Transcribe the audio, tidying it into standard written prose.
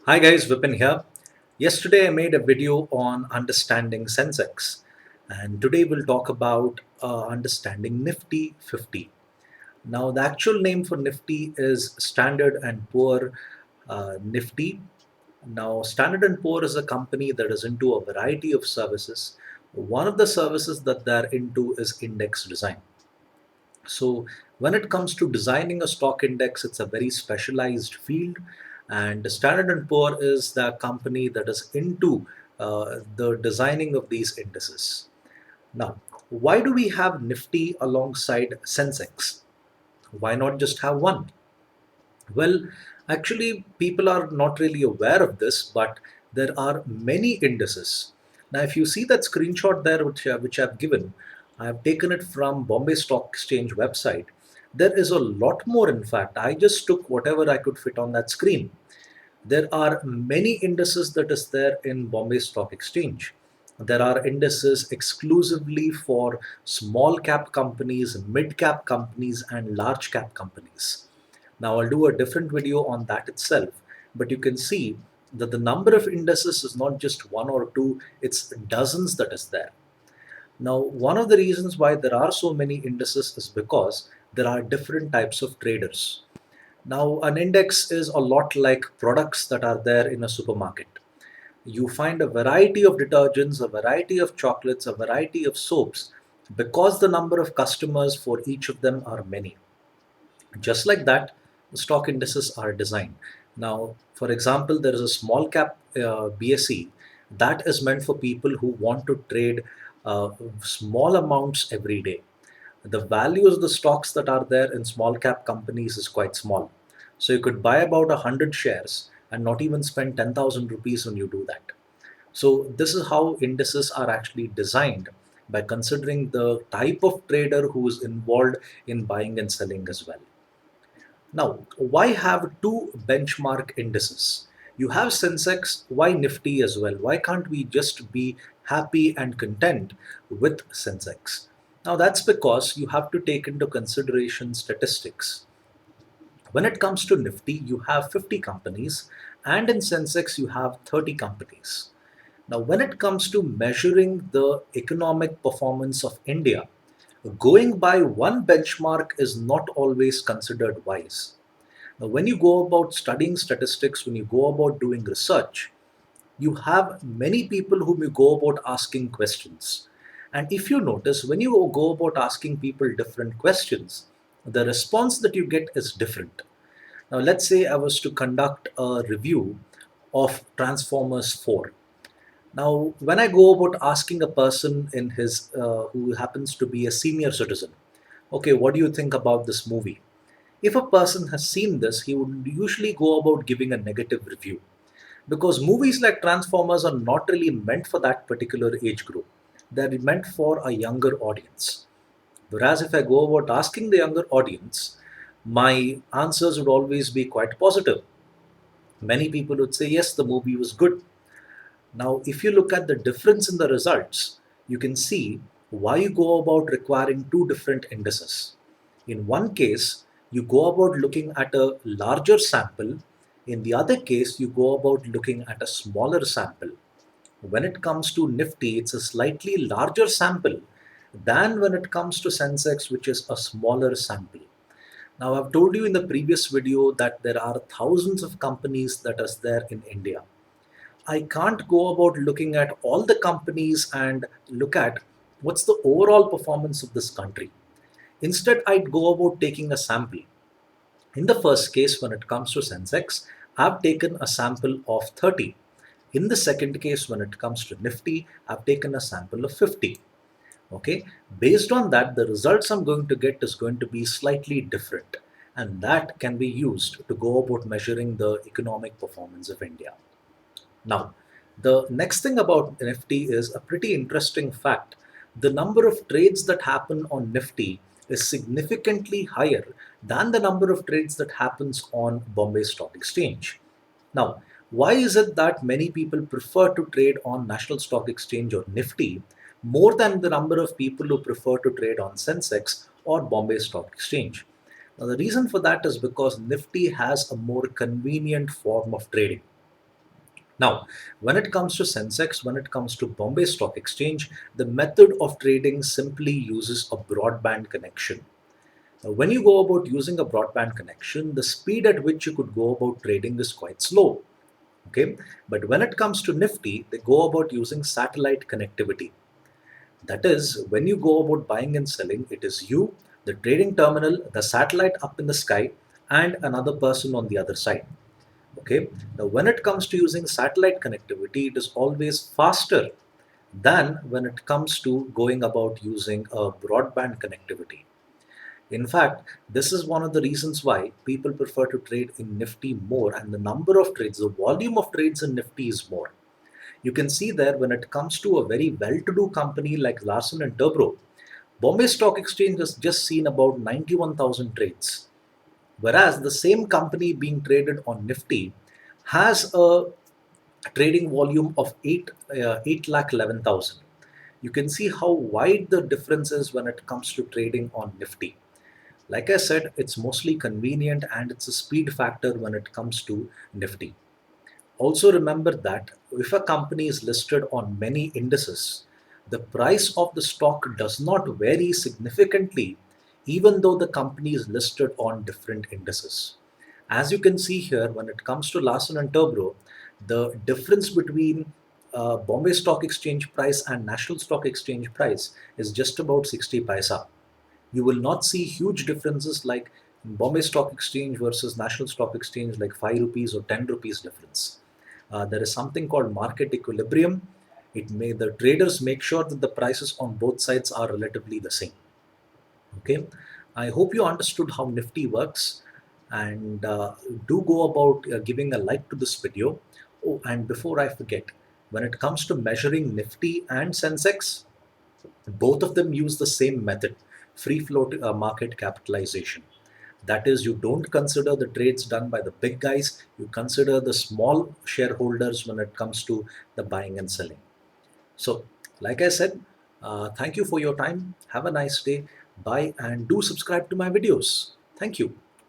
Hi guys, Vipin here. Yesterday I made a video on understanding Sensex, and today we'll talk about understanding Nifty 50. Now, the actual name for Nifty is Standard and Poor Nifty. Now, Standard and Poor is a company that is into a variety of services. One of the services that they're into is index design. So, when it comes to designing a stock index, it's a very specialized field. And Standard and Poor is the company that is into the designing of these indices. Now, why do we have Nifty alongside Sensex? Why not just have one? Well, actually, people are not really aware of this, but there are many indices. Now, if you see that screenshot there, which I've given, I have taken it from Bombay Stock Exchange website. There is a lot more, in fact. I just took whatever I could fit on that screen. There are many indices that is there in Bombay Stock Exchange. There are indices exclusively for small cap companies, mid cap companies, and large cap companies. Now, I'll do a different video on that itself, but you can see that the number of indices is not just one or two, it's dozens that is there. Now, one of the reasons why there are so many indices is because there are different types of traders. Now, an index is a lot like products that are there in a supermarket. You find a variety of detergents, a variety of chocolates, a variety of soaps because the number of customers for each of them are many. Just like that, the stock indices are designed. Now, for example, there is a small cap BSE that is meant for people who want to trade small amounts every day. The values of the stocks that are there in small cap companies is quite small. So you could buy about 100 shares and not even spend 10,000 rupees when you do that. So this is how indices are actually designed by considering the type of trader who is involved in buying and selling as well. Now, why have two benchmark indices? You have Sensex, why Nifty as well? Why can't we just be happy and content with Sensex? Now, that's because you have to take into consideration statistics. When it comes to Nifty, you have 50 companies, and in Sensex, you have 30 companies. Now, when it comes to measuring the economic performance of India, going by one benchmark is not always considered wise. Now, when you go about studying statistics, when you go about doing research, you have many people whom you go about asking questions. And if you notice, when you go about asking people different questions, the response that you get is different. Now, let's say I was to conduct a review of Transformers 4. Now, when I go about asking a person in his who happens to be a senior citizen, okay, what do you think about this movie? If a person has seen this, he would usually go about giving a negative review because movies like Transformers are not really meant for that particular age group. They're meant for a younger audience. Whereas if I go about asking the younger audience, my answers would always be quite positive. Many people would say, yes, the movie was good. Now, if you look at the difference in the results, you can see why you go about requiring two different indices. In one case, you go about looking at a larger sample. In the other case, you go about looking at a smaller sample. When it comes to Nifty, it's a slightly larger sample than when it comes to Sensex, which is a smaller sample. Now, I've told you in the previous video that there are thousands of companies that are there in India. I can't go about looking at all the companies and look at what's the overall performance of this country. Instead, I'd go about taking a sample. In the first case, when it comes to Sensex, I've taken a sample of 30. In the second case, when it comes to Nifty, I've taken a sample of 50. Okay, based on that, the results I'm going to get is going to be slightly different, and that can be used to go about measuring the economic performance of India. Now, the next thing about Nifty is a pretty interesting fact. The number of trades that happen on Nifty is significantly higher than the number of trades that happens on Bombay Stock Exchange. Now, why is it that many people prefer to trade on National Stock Exchange or Nifty more than the number of people who prefer to trade on Sensex or Bombay Stock Exchange? Now, the reason for that is because Nifty has a more convenient form of trading. Now, when it comes to Sensex, when it comes to Bombay Stock Exchange, the method of trading simply uses a broadband connection. When you go about using a broadband connection, the speed at which you could go about trading is quite slow. Okay, but when it comes to Nifty, they go about using satellite connectivity. That is, when you go about buying and selling, it is you, the trading terminal, the satellite up in the sky, and another person on the other side. Okay, now when it comes to using satellite connectivity, it is always faster than when it comes to going about using a broadband connectivity. In fact, this is one of the reasons why people prefer to trade in Nifty more, and the number of trades, the volume of trades in Nifty is more. You can see there when it comes to a very well to do company like Larsen and Toubro, Bombay Stock Exchange has just seen about 91,000 trades, whereas the same company being traded on Nifty has a trading volume of 8 lakh 11,000. You can see how wide the difference is when it comes to trading on Nifty. Like I said, it's mostly convenient and it's a speed factor when it comes to Nifty. Also, remember that if a company is listed on many indices, the price of the stock does not vary significantly, even though the company is listed on different indices. As you can see here, when it comes to Larsen and Toubro, the difference between Bombay Stock Exchange price and National Stock Exchange price is just about 60 paisa. You will not see huge differences like Bombay Stock Exchange versus National Stock Exchange, like 5 rupees or 10 rupees difference. There is something called market equilibrium. The traders make sure that the prices on both sides are relatively the same. Okay, I hope you understood how Nifty works, and do go about giving a like to this video. Oh, and before I forget, when it comes to measuring Nifty and Sensex, both of them use the same method, free float market capitalization. That is, you don't consider the trades done by the big guys, you consider the small shareholders when it comes to the buying and selling. So, like I said, thank you for your time. Have a nice day. Bye, and do subscribe to my videos. Thank you.